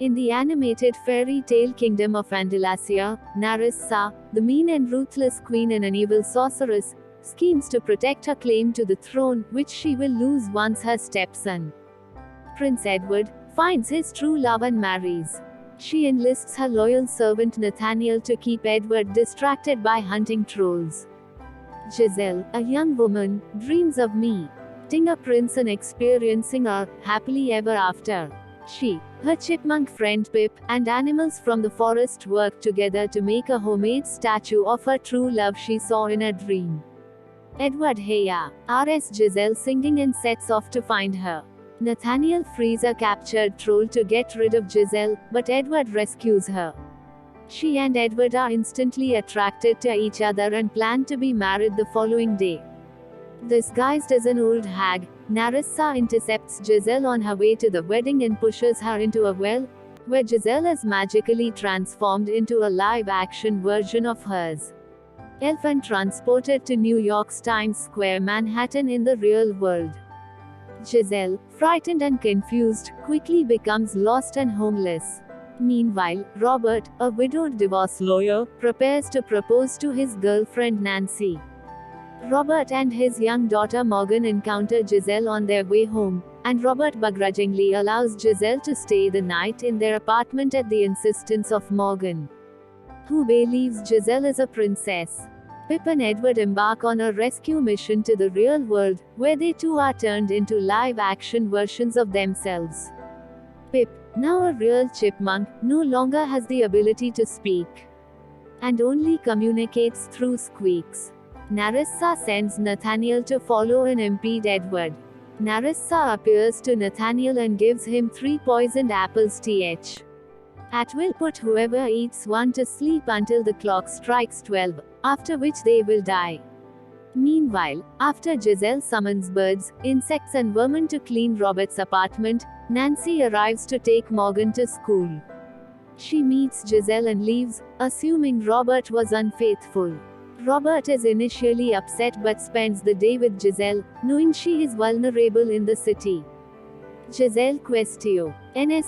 In the animated fairy tale kingdom of Andalasia, Narissa, the mean and ruthless queen and an evil sorceress, schemes to protect her claim to the throne, which she will lose once her stepson, Prince Edward, finds his true love and marries. She enlists her loyal servant Nathaniel to keep Edward distracted by hunting trolls. Giselle, a young woman, dreams of meeting a prince and experiencing a happily ever after. She, her chipmunk friend Pip, and animals from the forest work together to make a homemade statue of her true love she saw in a dream. Edward Heya, RS Giselle singing and sets off to find her. Nathaniel frees a captured troll to get rid of Giselle, but Edward rescues her. She and Edward are instantly attracted to each other and plan to be married the following day. Disguised as an old hag, Narissa intercepts Giselle on her way to the wedding and pushes her into a well, where Giselle is magically transformed into a live-action version of hers. Elf and transported to New York's Times Square, Manhattan in the real world. Giselle, frightened and confused, quickly becomes lost and homeless. Meanwhile, Robert, a widowed divorce lawyer, prepares to propose to his girlfriend Nancy. Robert and his young daughter Morgan encounter Giselle on their way home, and Robert begrudgingly allows Giselle to stay the night in their apartment at the insistence of Morgan, who believes Giselle is a princess. Pip and Edward embark on a rescue mission to the real world, where they too are turned into live-action versions of themselves. Pip, now a real chipmunk, no longer has the ability to speak, and only communicates through squeaks. Narissa sends Nathaniel to follow and impede Edward. Narissa appears to Nathaniel and gives him 3 poisoned apples th. At will put whoever eats one to sleep until the clock strikes 12, after which they will die. Meanwhile, after Giselle summons birds, insects and vermin to clean Robert's apartment, Nancy arrives to take Morgan to school. She meets Giselle and leaves, assuming Robert was unfaithful. Robert is initially upset but spends the day with Giselle, knowing she is vulnerable in the city. Giselle questions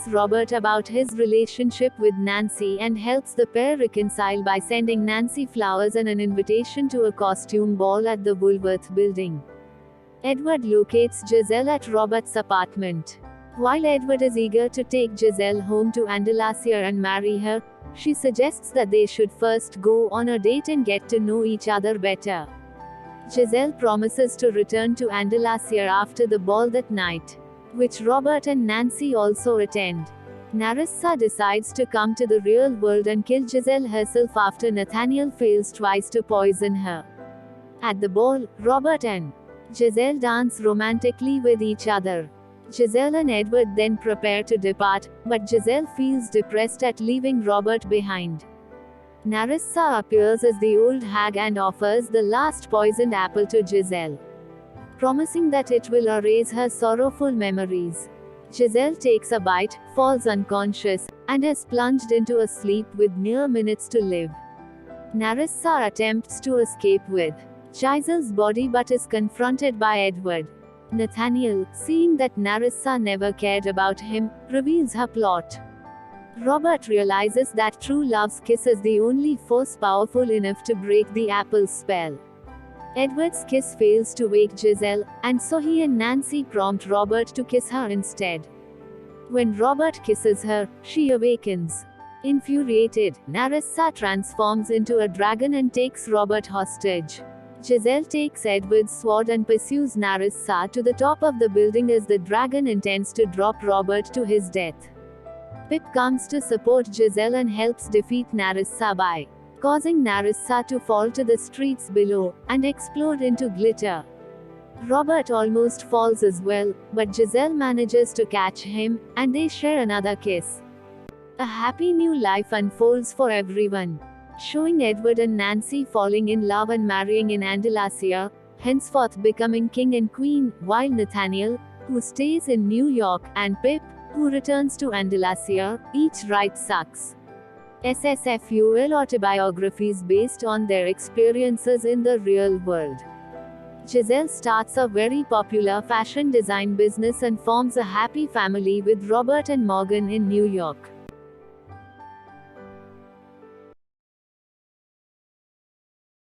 Robert about his relationship with Nancy and helps the pair reconcile by sending Nancy flowers and an invitation to a costume ball at the Woolworth building. Edward locates Giselle at Robert's apartment. While Edward is eager to take Giselle home to Andalasia and marry her, she suggests that they should first go on a date and get to know each other better. Giselle promises to return to Andalasia after the ball that night, which Robert and Nancy also attend. Narissa decides to come to the real world and kill Giselle herself after Nathaniel fails twice to poison her. At the ball, Robert and Giselle dance romantically with each other. Giselle and Edward then prepare to depart, but Giselle feels depressed at leaving Robert behind. Narissa appears as the old hag and offers the last poisoned apple to Giselle, promising that it will erase her sorrowful memories. Giselle takes a bite, falls unconscious, and is plunged into a sleep with mere minutes to live. Narissa attempts to escape with Giselle's body but is confronted by Edward. Nathaniel, seeing that Narissa never cared about him, reveals her plot. Robert realizes that true love's kiss is the only force powerful enough to break the apple's spell. Edward's kiss fails to wake Giselle, and so he and Nancy prompt Robert to kiss her instead. When Robert kisses her, she awakens. Infuriated, Narissa transforms into a dragon and takes Robert hostage. Giselle takes Edward's sword and pursues Narissa to the top of the building as the dragon intends to drop Robert to his death. Pip comes to support Giselle and helps defeat Narissa by causing Narissa to fall to the streets below, and explode into glitter. Robert almost falls as well, but Giselle manages to catch him, and they share another kiss. A happy new life unfolds for everyone, showing Edward and Nancy falling in love and marrying in Andalasia, henceforth becoming king and queen, while Nathaniel, who stays in New York, and Pip, who returns to Andalasia, each write sucks. SSFUL autobiographies based on their experiences in the real world. Giselle starts a very popular fashion design business and forms a happy family with Robert and Morgan in New York.